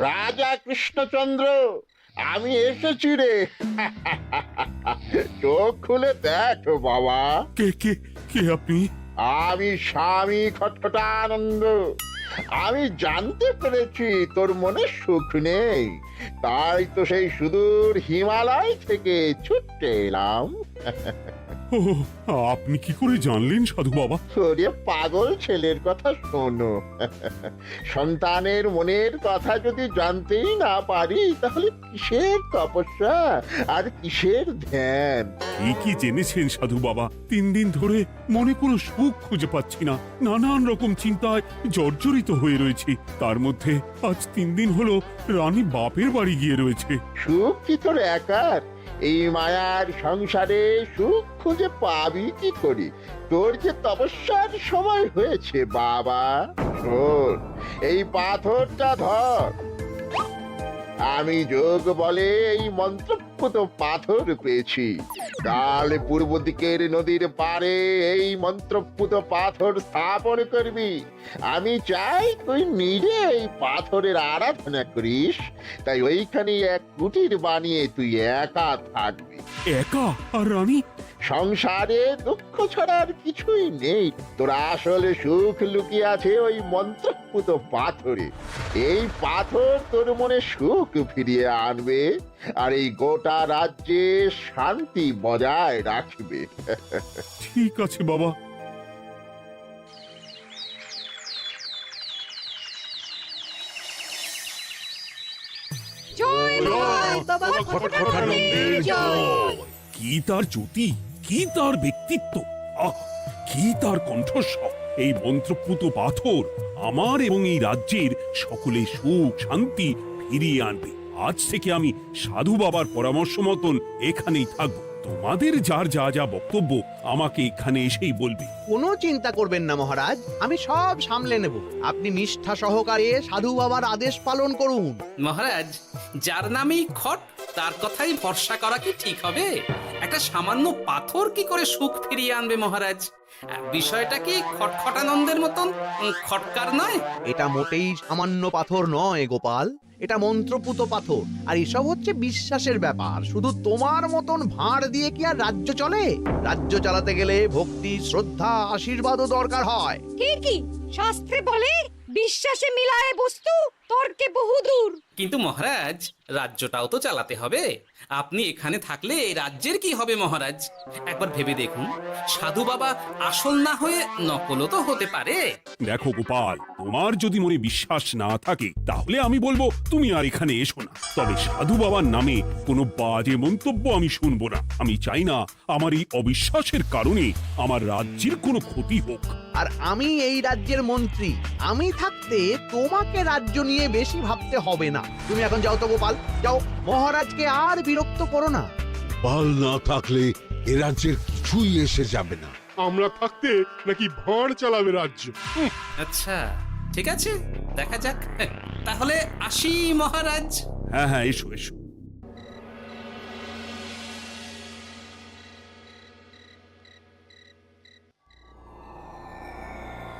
রাজা কৃষ্ণচন্দ্র, আমি এসেছি রে। চোখ খুলে দেখো বাবা। কে কে কে আপনি? আমি স্বামী খটখটানন্দ। আমি জানতে পেরেছি তোর মনে সুখ নেই, তাই তো সেই সুদূর হিমালয় থেকে ছুটে এলাম। ও, আপনি কি করে জানলেন সাধু বাবা? ওরে পাগল ছেলের কথা শোনো। সন্তানের মনের কথা যদি জানতেই না পারি, তাহলে কিসের তপস্যা আর কিসের ধ্যান? কি জেনেছেন সাধু বাবা? 3 দিন ধরে মনে কোনো সুখ খুঁজে পাচ্ছি না, নানান রকম চিন্তায় জর্জরিত হয়ে রয়েছি। তার মধ্যে আজ 3 দিন হলো রানী বাপের বাড়ি গিয়ে রয়েছে। সুখ কি তোর একার? এই মায়ার সংসারে সুখ খুঁজে পাবি কি করি? তোর যে তপস্যার সময় হয়েছে বাবা। শোন, এই পাথরটা ধর। আমি যোগ বলে এই মন্ত্রপুত পাথর পেয়েছি। কাল পূর্ব দিকের নদীর পারে এই মন্ত্রপুত পাথর স্থাপন করবি। আমি চাই তুই নিজে এই পাথরের আরাধনা করিস। তাই ওইখানে এক কুটির বানিয়ে তুই একা থাকবি। একা? আর রানী? সংসারে দুঃখ ছাড়া আর কিছুই নেই। তোর আসলে সুখ লুকিয়ে আছে ওই মন্ত্রপুত পাথরে। এই পাথর তোর মনে সুখ ফিরিয়ে আনবে আর এই গোটা রাজ্যে শান্তি বজায় রাখবে। ঠিক আছে বাবা। জয় বাবা খটখটানন্দের জয়। কি তার জ্যোতি, কি তার ব্যক্তিত্ব, আহ, কি তার কণ্ঠস্বর! এই মন্ত্রপুত পাথর আমার এবং এই রাজ্যের সকলে সুখ শান্তি ফিরিয়ে আনবে। আজ থেকে আমি সাধু বাবার পরামর্শ মতন এখানেই থাকবো। তোমাদের যার যা যা বক্তব্য আমাকে এখানে এসেই বলবে। কোনো চিন্তা করবেন না মহারাজ, আমি সব সামলে নেব। আপনি নিষ্ঠা সহকারে সাধু বাবার আদেশ পালন করুন। মহারাজ, যার নামেই খট তার কথাই ভরসা করা কি ঠিক হবে? একটা সামান্য পাথর কি করে সুখ ফিরিয়ে আনবে মহারাজ? বিষয়টা কি খটখটানন্দের মতন খটকার নয়? এটা মোটেই সামান্য পাথর নয় গোপাল, এটা মন্ত্রপুত পাথর। আর এসব হচ্ছে বিশ্বাসের ব্যাপার। শুধু তোমার মতন ভাঁড় দিয়ে কি আর রাজ্য চলে? রাজ্য চালাতে গেলে ভক্তি, শ্রদ্ধা, আশীর্বাদও দরকার হয়। কি শাস্ত্রে বলে বিশ্বাসে মিলায় বস্তু, তর্কে বহুদূর। কিন্তু মহারাজ, রাজ্যটাও তো চালাতে হবে। আপনি এখানে থাকলে এই রাজ্যের কি হবে মহারাজ? একবার ভেবে দেখুন, সাধু বাবা আসল না হয়ে নকলও তো হতে পারে। দেখো গোপাল, তোমার যদি মনে বিশ্বাস না থাকে তাহলে আমি বলবো তুমি আর এখানে এসো না। তবে সাধু বাবার নামে কোনো বাজে মন্তব্য আমি শুনবো না। আমি চাই না আমার এই অবিশ্বাসের কারণে আমার রাজ্যের কোনো ক্ষতি হোক। আর আমি এই রাজ্যের মন্ত্রী, আমি থাকতে তোমাকে রাজ্য নিয়ে বেশি ভাবতে হবে না। তুমি এখন যাও তো গোপাল, যাও। মহারাজকে আর বিরক্ত করো না। পাল না থাকলে এ রাজ্যের কিছুই এসে যাবে না। আমরা থাকতে নাকি ভাঁড় চালাবে রাজ্য? আচ্ছা, ঠিক আছে, দেখা যাক। তাহলে আসি মহারাজ। হ্যাঁ হ্যাঁ, এসো এসো।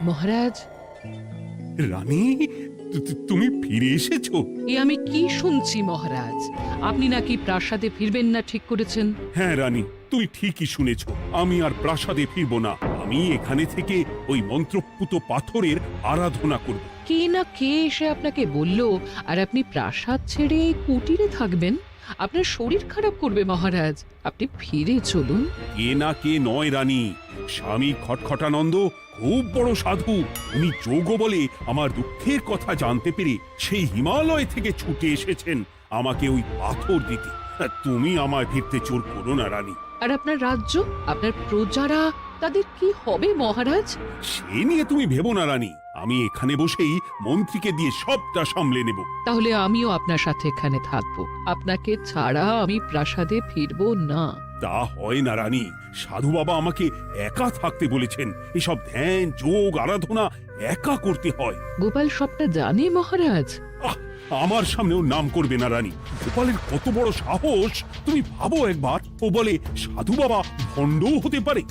মহারাজ, রানী, তুমি ফিরে এসেছো? এ আমি কি শুনছি মহারাজ? আপনি নাকি প্রাসাদে ফিরবেন না ঠিক করেছেন? হ্যাঁ রানী, তুমি ঠিকই শুনেছো। আমি আর প্রাসাদে ফিরবো না। আমি এখানে থেকে ওই মন্ত্রপুত পাথরের আরাধনা করব। কে না কে এসে আপনাকে বলল আর আপনি প্রাসাদ ছেড়ে এই কুটিরে থাকবেন? আপনার শরীর খারাপ করবে মহারাজ, আপনি ফিরে চলুন। কে না কে নয় রানী, স্বামী খটখটানন্দ খুব বড় সাধু। উনি যোগ বলে আমার দুঃখের কথা জানতে পেরে সেই হিমালয় থেকে ছুটে এসেছেন আমাকে ওই পাথর দিতে। তুমি আমায় ফিরতে জোর করো না রানী। আর আপনার রাজ্য, আপনার প্রজারা, তাদের কি হবে মহারাজ? সে নিয়ে তুমি ভেবো না রানী। আমি এখানে বসেই মন্ত্রীকে দিয়ে সবটা সামলে নেব। তাহলে আমিও আপনার সাথে এখানে থাকবো। আপনাকে ছাড়া আমি প্রাসাদে ফিরবো না। তা হয় না রানী, সাধু বাবা আমাকে একা থাকতে বলেছেন। এসব ধ্যান যোগ আরাধনা একা করতে হয়। গোপাল সবটা জানে মহারাজ। আহ, আমার সামনেও নাম করবে না রানী। গোপালের কত বড় সাহস তুমি ভাবো একবার। ও বলে সাধু বাবা ভণ্ডও হতে পারে।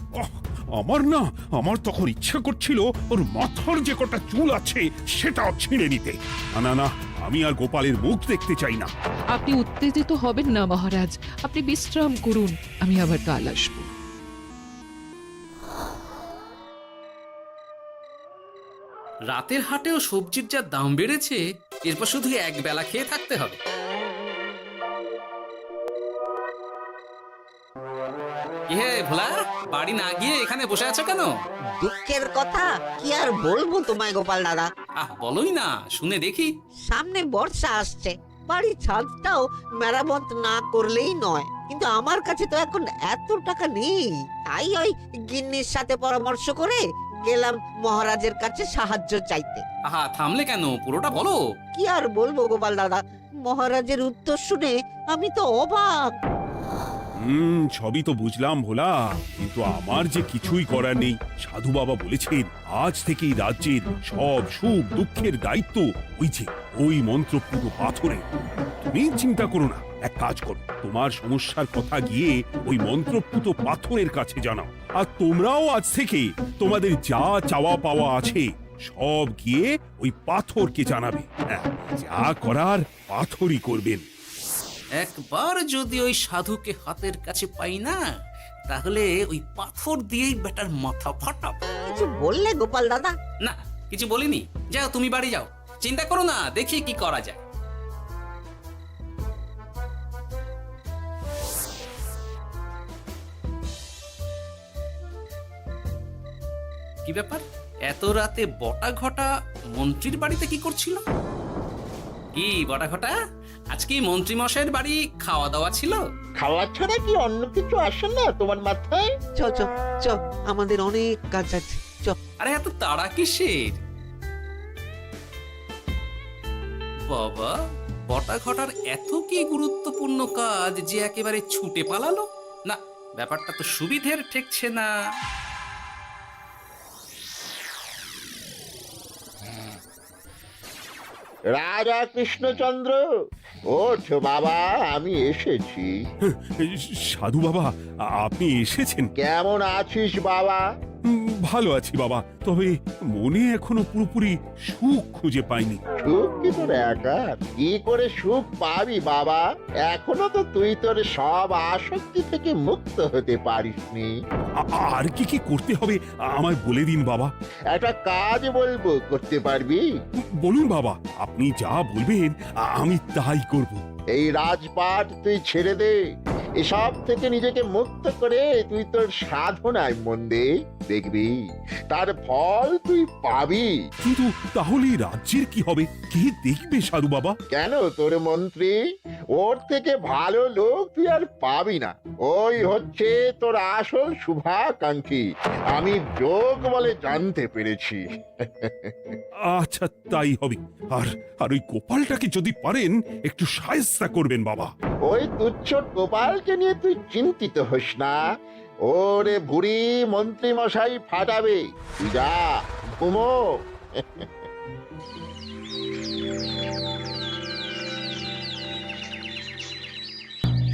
আমার তখন ইচ্ছা করছিল ওর মাথার যে কটা চুল আছে সেটাও ছিঁড়ে নিতে। না না না, আমি আর গোপালের মুখ দেখতে চাই না। আপনি উত্তেজিত হবেন না মহারাজ, আপনি বিশ্রাম করুন, আমি আবার কাল আসবো। রাতের হাটেও সবজির যা দাম বেড়েছে, এরপর শুধু এক বেলা খেয়ে থাকতে হবে। কি হে ভোলা, বাড়ি না গিয়ে এখানে বসে আছো কেন? দুঃখের কথা কি আর বলবো তোমায় গোপাল দাদা। বলোই না, শুনে দেখি। সামনে বর্ষা আসছে, বাড়ির ছাদটাও মেরামত না করলেই নয়, কিন্তু আমার কাছে তো এখন এত টাকা নেই। তাই ওই গিন্নির সাথে পরামর্শ করে গেলাম মহারাজের কাছে সাহায্য চাইতে। থামলে কেন, পুরোটা বলো। কি আর বলবো গোপাল দাদা, মহারাজের উত্তর শুনে আমি তো অবাক। সবই তো বুঝলাম ভোলা, কিন্তু আমার যে কিছুই করার নেই। সাধু বাবা বলেছেন আজ থেকেই রাজ্যের সব সুখ দুঃখের দায়িত্ব ওই মন্ত্রপুত পাথরে। তুমি চিন্তা করো না, এক কাজ করো, তোমার সমস্যার কথা গিয়ে ওই মন্ত্রপুত পাথরের কাছে জানাও। আর তোমরাও আজ থেকে তোমাদের যা চাওয়া পাওয়া আছে সব গিয়ে ওই পাথরকে জানাবে। যা করার পাথরই করবেন। একবার যদি ওই সাধুকে হাতের কাছে পাই না, তাহলে ওই পাথর দিয়েই বেটার মাথা ফাটাব। কিছু বললে গোপাল দাদা? না, কিছু বলিনি। যাও, তুমি বাড়ি যাও, চিন্তা করো না, দেখি কি করা যায়। কি ব্যাপার, এত রাতে বটা ঘটা মন্ত্রীর বাড়িতে কি করছিল? কি বটা ঘটা, আজকে মন্ত্রী মশাইয়ের বাড়ি খাওয়া দাওয়া ছিল? খাওয়া ছাড়া কি অন্য কিছু আসে না তোমার মাথায়? চ চ চ, আমাদের অনেক কাজ আছে, চ। আরে এত তাড়া কিসের? বাবা, বটা ঘটার এত কি গুরুত্বপূর্ণ কাজ যে একেবারে ছুটে পালালো? না, ব্যাপারটা তো সুবিধের ঠেকছে না। রাজা কৃষ্ণচন্দ্র, ওঠ বাবা, আমি এসেছি। সাধু বাবা, আপনি এসেছেন? কেমন আছিস বাবা? ভালো আছি বাবা, তবে মনে এখনো পুরোপুরি সুখ খুঁজে পাইনি। সুখ কি তোর একার? কি করে সুখ পাবি বাবা? এখনো তো তুই তোর সব আসক্তি থেকে মুক্ত হতে পারিসনি। আর কি কি করতে হবে আমায় বলে দিন বাবা। একটা কাজ বলবো, করতে পারবি? বলুন বাবা, আপনি যা বলবেন আমি তাই করব। এই রাজপাট তুই ছেড়ে দে, এসব থেকে নিজেকে মুক্ত করে তুই তোর সাধনায় মন দে, দেখবি তার ফল তুই পাবি। কিন্তু তাহলে রাজ্যের কি হবে? কে দেখবে সাধু বাবা? কেন, তোর মন্ত্রী, ওর থেকে ভালো লোক তুই আর পাবি না। ওই হচ্ছে তোর আসল শুভাকাঙ্ক্ষী, আমি যোগ বলে জানতে পেরেছি। আচ্ছা, তাই হবে। আর আর ওই গোপালটাকে যদি পারেন একটু সাহায্য করবেন বাবা। ওই তুচ্ছ গোপালকে নিয়ে তুই চিন্তিত হোস না, ওরে বুড়ি মন্ত্রী মশাই ফাটাবে। তুই যা, ঘুমো।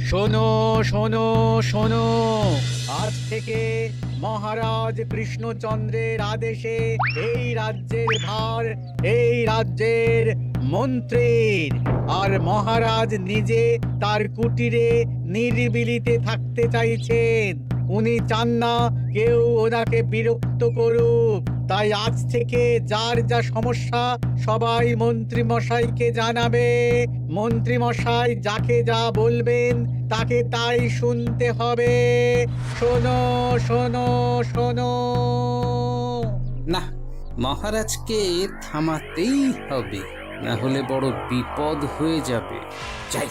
শোনো শোনো শোনো, আজ থেকে মহারাজ কৃষ্ণচন্দ্রের আদেশে এই রাজ্যের ভার এই রাজ্যের মন্ত্রীর। আর মহারাজ নিজে তার কুটিরে নিরিবিলিতে থাকতে চাইছেন। উনি চান না কেউ ওনাকে বিরক্ত করুক। তাই আজ থেকে যার যা সমস্যা সবাই মন্ত্রী মশাইকে জানাবে। মন্ত্রী মশাই যাকে যা বলবেন তাকে তাই শুনতে হবে। শোনো শোনো শোনো। না, মহারাজকে থামাতেই হবে, না হলে বড় বিপদ হয়ে যাবে। যাই।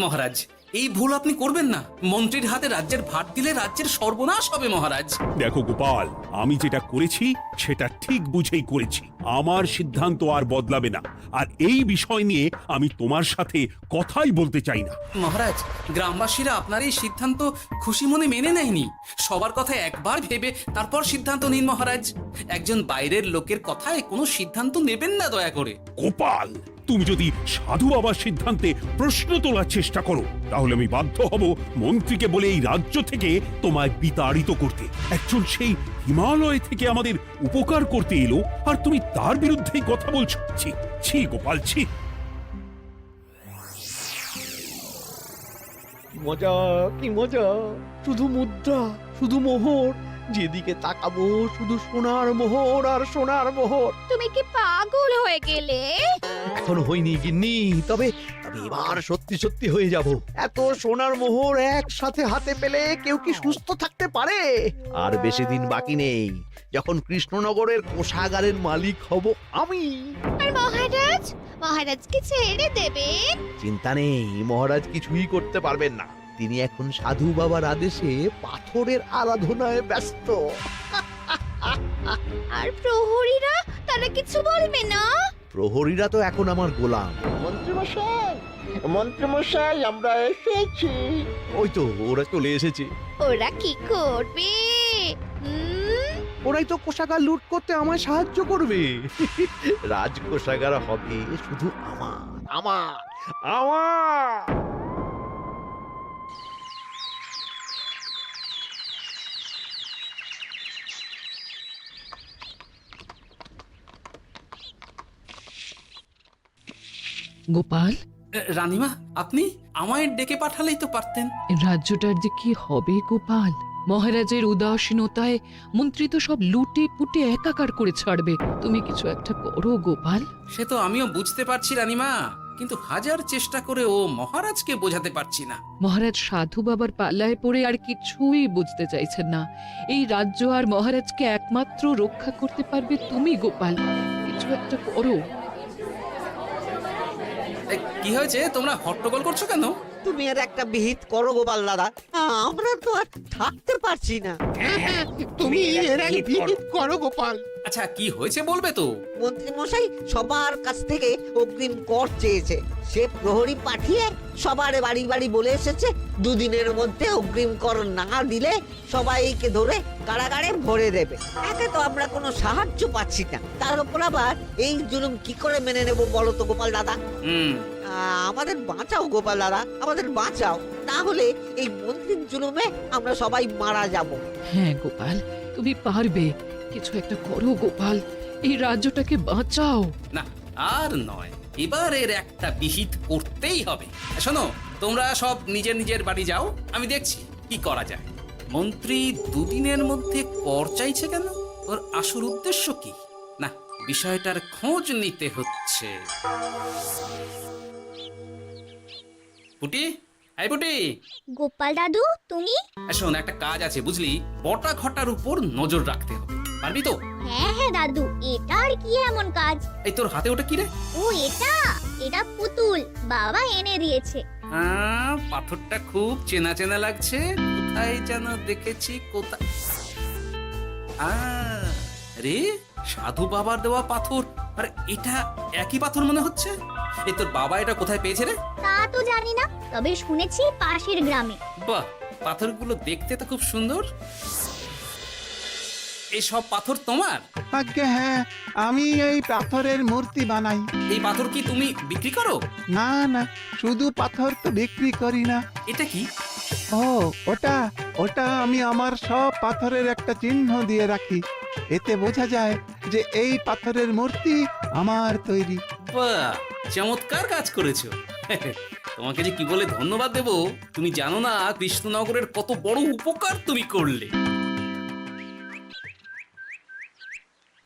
মহারাজ, এই ভুল আপনি করবেন না। মন্ত্রীর হাতে রাজ্যের ভার দিলে রাজ্যের সর্বনাশ হবে মহারাজ। দেখো গোপাল, আমি যেটা করেছি সেটা ঠিক বুঝেই করেছি। আমার সিদ্ধান্ত আর বদলাবে না। আর এই বিষয় নিয়ে আমি তোমার সাথে কথাই বলতে চাই না। মহারাজ, গ্রামবাসীরা আপনার এই সিদ্ধান্ত খুশি মনে মেনে নেয়নি। সবার কথা একবার ভেবে তারপর সিদ্ধান্ত নিন মহারাজ। একজন বাইরের লোকের কথায় কোনো সিদ্ধান্ত নেবেন না দয়া করে। গোপাল, তুমি যদি সাধু বাবার সিদ্ধান্তে প্রশ্ন তোলার চেষ্টা করো তাহলে আমি বাধ্য হব মন্ত্রীকে বলে এই রাজ্য থেকে তোমায় বিতাড়িত করতে। একজন সেই হিমালয় থেকে আমাদের উপকার করতে এলো আর তুমি তার বিরুদ্ধেই কথা বলছো। ছি ছি গোপাল, ছি। মজা, কি মজা! শুধু মুদ্রা, শুধু মোহর, যেদিকে তাকাবো শুধু সোনার মোহর আর সোনার মোহর। তুমি কি পাগল হয়ে গেলে? এখন হইনি গিন্নি, তবে এবার সত্যি সত্যি হয়ে যাব। এত সোনার মোহর একসাথে হাতে পেলে কেউ কি সুস্থ থাকতে পারে? আর বেশি দিন বাকি নেই যখন কৃষ্ণনগরের কোষাগারের মালিক হব আমি। আর মহারাজকে ছেড়ে দেবেন? চিন্তা নেই, মহারাজ কিছুই করতে পারবেন না। তিনি এখন সাধু বাবার আদেশে পাথরের আরাধনায় ব্যস্ত। আর প্রহরীরা, তারা কিছু বলবে না? প্রহরীরা তো এখন আমার গোলাম। মন্ত্রীমশাই আমরা এসেছি। ওই তো ওরা চলে এসেছে। ওরা কি করবে? ওরাই তো কোষাগার লুট করতে আমায় সাহায্য করবে। রাজকোষাগার হবে শুধু আমার, আমার, আমার। গোপাল, রানীমা, আপনি আমায় ডেকে পাঠালেই তো পারতেন। রাজ্যটার যে কি হবে গোপাল? মহারাজের উদাসীনতায় মন্ত্রী তো সব লুটে পুটে একাকার করে ছাড়বে। তুমি কিছু একটা করো গোপাল। সে তো আমিও বুঝতে পারছি রানীমা, কিন্তু হাজার চেষ্টা করে ও মহারাজকে বোঝাতে পারছি না। মহারাজ সাধু বাবার পাল্লায় পড়ে আর কিছুই বুঝতে চাইছেন না। এই রাজ্য আর মহারাজকে একমাত্র রক্ষা করতে পারবে তুমি গোপাল। কিছু একটা করো। কি হয়েছে, তোমরা হট্টগোল করছো কেন? তুমি আর একটা বিহিত করো গোপাল দাদা, আমরা তো আর থাকতে পারছি না। তুমি এর আগে বিহিত করো গোপাল। আচ্ছা, কি হয়েছে বলবে তো? মন্ত্রী মশাই সবার কাছ থেকে অগ্রিম কর চেয়েছে। সে প্রহরী পাঠিয়ে সবার বাড়ি বাড়ি বলে এসেছে দুদিনের মধ্যে অগ্রিম কর না দিলে সবাইকে ধরে কারাগারে ভরে দেবে। একে তো আমরা কোনো সাহায্য পাচ্ছি না, তার উপর আবার এই জুলুম কি করে মেনে নেব বলো তো গোপাল দাদা? আমাদের বাঁচাও গোপাল দাদা, আমাদের বাঁচাও, না হলে এই মন্ত্রীর জুলুমে আমরা সবাই মারা যাব। হ্যাঁ গোপাল, তুমি পারবে। কিছু একটা করো গোপাল, এই রাজ্যটাকে বাঁচাও। না, আর নয়, এবার এর একটা বিহিত করতেই হবে। শোনো, তোমরা সব নিজের নিজের বাড়ি যাও, আমি দেখছি কি করা যায়। মন্ত্রী দুদিনের মধ্যে কর চাইছে কেন? ওর আসল উদ্দেশ্য কি? না, বিষয়টার খোঁজ নিতে হচ্ছে। পুটি, এই পুটি। গোপাল দাদু, তুমি? শোন, একটা কাজ আছে বুঝলি, বটা ঘটার উপর নজর রাখতে হবে। পারবি তো? হ্যাঁ হ্যাঁ দাদু, এটা আর কি এমন কাজ? এই তোর হাতে ওটা কি রে? ও এটা পুতুল, বাবা এনে দিয়েছে। পাথরটা খুব চেনা চেনা লাগছে, কোথায় যেন দেখেছি। কোথায়? রে, সাধু বাবার দেওয়া পাথর। আরে এটা একই পাথর মনে হচ্ছে। এই তোর বাবা এটা কোথায় পেয়েছে রে? তা তো জানি না, তবে শুনেছি পাশের গ্রামে। বাহ, পাথরগুলো দেখতে তো খুব সুন্দর। এই সব পাথর তোমার? আজ্ঞে হ্যাঁ, আমি এই পাথরের মূর্তি বানাই। এই পাথর কি তুমি বিক্রি করো? না না, শুধু পাথর তো বিক্রি করি না। এটা কি? ও ওটা ওটা আমি আমার সব পাথরের একটা চিহ্ন দিয়ে রাখি। এতে বোঝা যায় যে এই পাথরের মূর্তি আমার তৈরি। বাহ, চমৎকার কাজ করেছো। তোমাকে যে কি বলে ধন্যবাদ দেব তুমি জানো না। কৃষ্ণনগরের কত বড় উপকার তুমি করলে।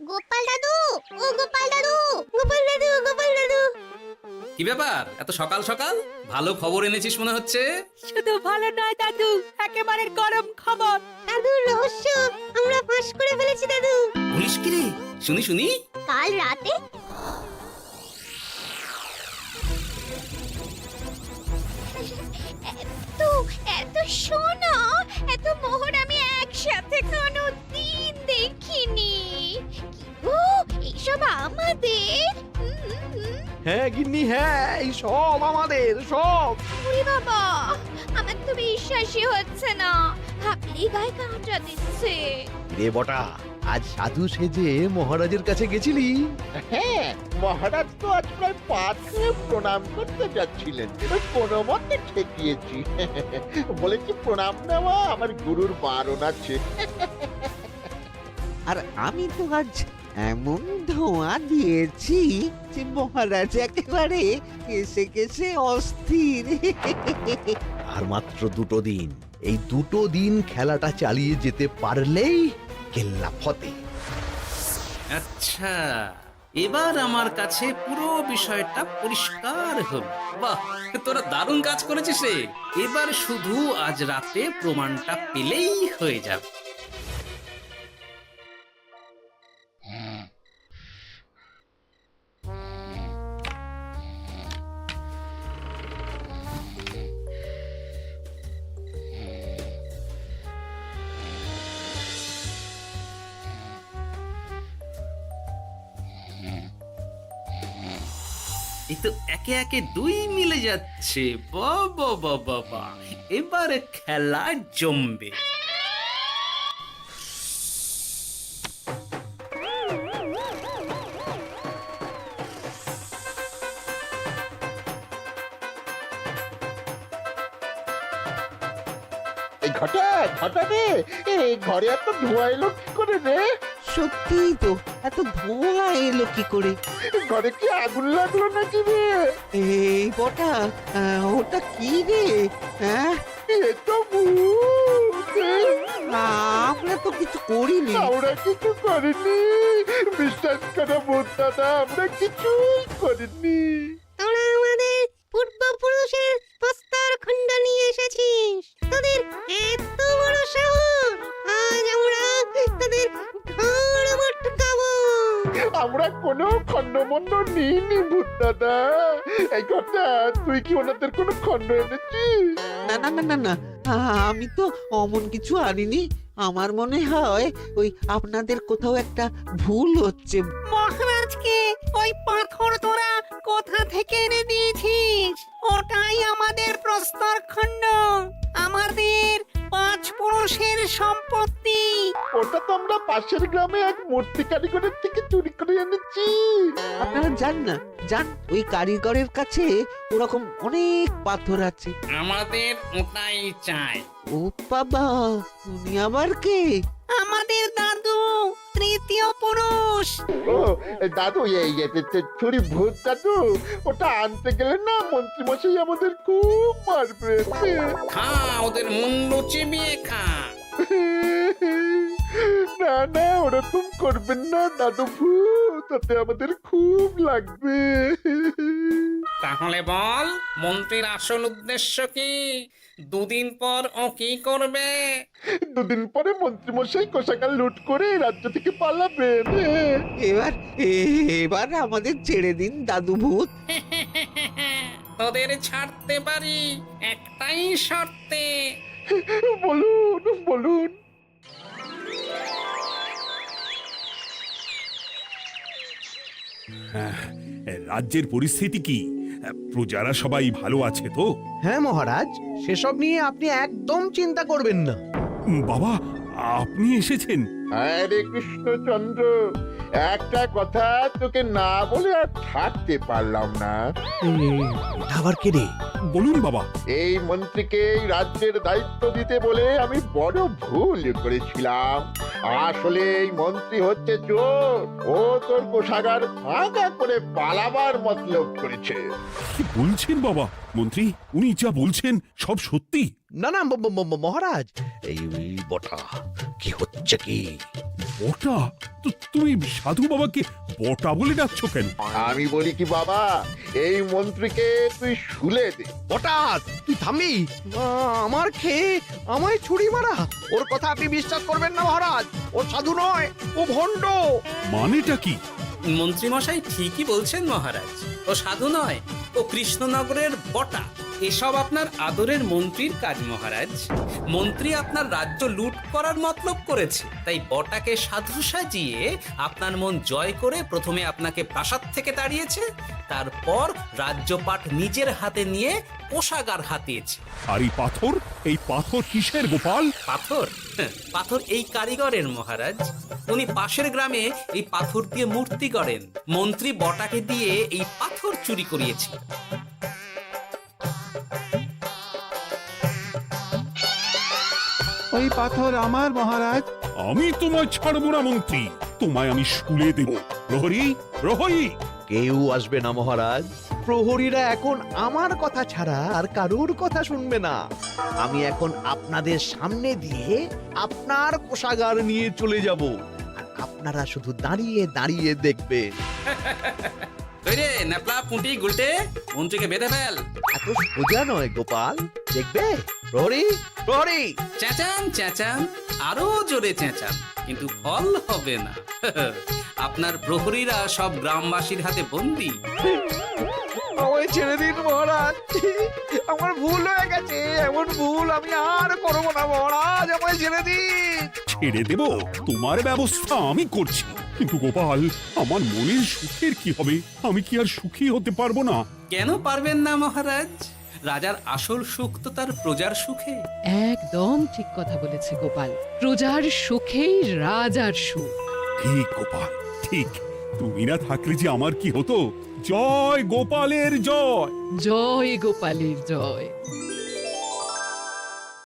গোপাল দাদু, ও গোপাল দাদু, গোপাল দাদু, গোপাল দাদু। কি ব্যাপার, এত সকাল সকাল? ভালো খবর এনেছিস মনে হচ্ছে। শুধু ভালো নয় দাদু, একেবারে গরম খবর। দাদু, রহস্য আমরা ফাঁস করে ফেলেছি দাদু। বলিস কি রে? শুনি শুনি। কাল রাতে এত সোনা, এত মোহর আমি একসাথে কোনোদিন দেখিনি। ও, এইসব আমাদের? হ্যাঁ গিন্নি, হ্যাঁ, এই সব আমাদের, সব। ওরে বাবা, আমার তো বিশ্বাসই হচ্ছে না, ভাবলেই গায়ে কাঁটা দিচ্ছে। রে বটা, আজ সাধু সেজে মহারাজের কাছে গেছিলি? হ্যাঁ, মহারাজ তো আজ প্রায় পা ছুঁয়ে প্রণাম করতে যাচ্ছিলেন, ওই কোনো মতে ঠেকিয়েছি। বলেছি প্রণাম নেওয়া আমার গুরুর বারণ আছে। আর আমি তো আজ এমন ধোঁয়া দিয়েছি যে মহারাজ একেবারে কেসে কেসে অস্থির। আর মাত্র 2 দিন, এই 2 দিন খেলাটা চালিয়ে যেতে পারলেই কেল্লা ফতে। আচ্ছা, এবার আমার কাছে পুরো বিষয়টা পরিষ্কার হলো। বাহ, তোরা দারুণ কাজ করেছিস রে। এবার শুধু আজ রাতে প্রমাণটা পেলেই হয়ে যাবে। এই তো একে একে 2 মিলে যাচ্ছে। বাবা বাবা বাবা, এবার খেলা জমবে। এই ঘটা ঘটা রে, এই ঘরে এত ধোঁয়া এলো কি করে রে? সত্যিই তো, এত ধোঁয়া এলো কি করে? ঘরে কি আগুন লাগলো নাকি রে? এই বটা, ওটা কি রে? হ্যাঁ, এ তো ভূত। আমরা তো কিছু করিনি। আমরা কিছু করিনি, বিশ্বাস করো ভূত দাদা, আমরা কিছুই করিনি। তোরা আমাদের পূর্বপুরুষের প্রস্তর খণ্ড নিয়ে এসেছিস, তোদের এত বড় সাহস! আজ আমরা তোদের ঘর মটকাবো। আমরা কোনো খণ্ডমণ্ড নিইনি ভূত দাদা। এই কথা, তুই কি ওনাদের কোনো খণ্ড এনেছিস? না না না না না, আমি তো অমন কিছু আনিনি। আমার মনে হয় ওই আপনাদের কোথাও একটা ভুল হচ্ছে। মহারাজকে ওই পাথর তোরা কোথা থেকে এনে দিয়েছিস? ওটাই আমাদের প্রস্তর খণ্ড, আমাদের 5 পুরুষের সম্পত্তি। ওটা তো আমরা পাশের গ্রামে এক মূর্তি কারিগরের থেকে চুরি করে এনেছি। আপনারা যান না, যান, ওই কারিগরের কাছে ওরকম অনেক পাথর আছে। আমাদের ওটাই চাই। ও বাবা, উনি আবার কে? আমাদের দাদু, 3য় পুরুষ। ও দাদু, এই চুরি ভূত দাদু, ওটা আনতে গেলে না মন্ত্রী মশাই আমাদের খুব মারবে। খা, ওদের মুন্ডু চিবিয়ে খা। না না, ওরকম করবেন না দাদু ভূত, তাতে আমাদের খুব লাগবে। তাহলে বল, মন্ত্রীর আসল উদ্দেশ্য কি? 2 দিন পর ও কি করবে? 2 দিন পরে মন্ত্রী মশাই কোষাগার লুট করে রাজ্য থেকে পালাবেন। এবার আমাদের ছেড়ে দিন দাদু ভূত। তোদের ছাড়তে পারি একটাই শর্তে। বলুন বলুন। রাজ্যের পরিস্থিতি কি? প্রজারা সবাই ভালো আছে তো? হ্যাঁ মহারাজ, সেসব নিয়ে আপনি একদম চিন্তা করবেন না। বাবা, আপনি এসেছেন? হরে কৃষ্ণচন্দ্র, একটা কথা তোকে না বলে আর থাকতে পারলাম না। এটা আবার কে রে? বলুন বাবা। এই মন্ত্রীকে এই রাজ্যের দায়িত্ব দিতে বলে আমি বড় ভুল করেছিলাম। আসলে এই মন্ত্রী হচ্ছে চোর, ও তোর কোষাগার ফাঁকা করে পালাবার মতলব করেছে। কি বলছেন বাবা? মন্ত্রী, উনি যা বলছেন সব সত্যি? না না মহারাজ, এই বটা কি হচ্ছে কি? বটা? তো তুমি সাধু বাবাকে বটা বলে ডাকছো কেন? আমি বলি কি বাবা, এই মন্ত্রীকে তুই শুলে দে। বটা, তুই থামবি? আমার খেয়ে আমায় ছুরি মারা? ওর কথা আপনি বিশ্বাস করবেন না মহারাজ, ও সাধু নয়, ও ভণ্ড। মানেটা কি? মন্ত্রী মশাই ঠিকই বলছেন মহারাজ, ও সাধু নয়, ও কৃষ্ণনগরের বটা। এসব আপনার আদরের মন্ত্রীর কাজ মহারাজ। মন্ত্রী আপনার রাজ্য লুট করার মতলব করেছে, তাই বটাকে সাধু সাজিয়ে আপনার মন জয় করে প্রথমে আপনাকে প্রাসাদ থেকে তাড়িয়েছে, তারপর রাজ্যপাট নিজের হাতে নিয়ে কোষাগার হাতিয়েছে। আর এই পাথর কিসের গোপাল? পাথর? পাথর এই কারিগরের মহারাজ। উনি পাশের গ্রামে এই পাথর দিয়ে মূর্তি গড়েন। মন্ত্রী বটাকে দিয়ে এই পাথর চুরি করিয়েছে। ওই পাথর আমার মহারাজ। আমি তোমায় ছাড়বো না মন্ত্রী, তোমায় আমি শুলে দেব। প্রহরী, প্রহরী! কেউ আসবে না মহারাজ। প্রহরীরা এখন আমার কথা ছাড়া আর কারোর কথা শুনবে না। আমি এখন আপনাদের সামনে দিয়ে আপনার কোষাগার নিয়ে চলে যাব, আর আপনারা শুধু দাঁড়িয়ে দাঁড়িয়ে দেখবেন। রে ন্যাপলা পুঁটি গুলটে, মন্ত্রীকে বেঁধে ফেল। এত সোজা নয় গোপাল, দেখবে? প্রহরী, প্রহরী! চেঁচান চেঁচান, আরো জোরে চেঁচান, কিন্তু ফল হবে না। আপনার প্রহরীরা সব গ্রামবাসীর হাতে বন্দী। আমায় ছেড়ে দিন মহারাজ, আমার ভুল হয়ে গেছে। এমন ভুল আমি আর করবো না মহারাজ, আমায় ছেড়ে দিন। ছেড়ে দেব? তোমার ব্যবস্থা আমি করছি। কিন্তু গোপাল, আমার মনের সুখের কি হবে? আমি কি আর সুখী হতে পারবো না? কেন পারবেন না মহারাজ? রাজার আসল সুখ তো তার প্রজার সুখে। একদম ঠিক কথা বলেছে গোপাল। প্রজার সুখেই রাজার সুখ। ঠিক গোপাল, ঠিক। তুমি না থাকলে যে আমার কি হতো? জয় গোপালের জয়! জয় গোপালের জয়।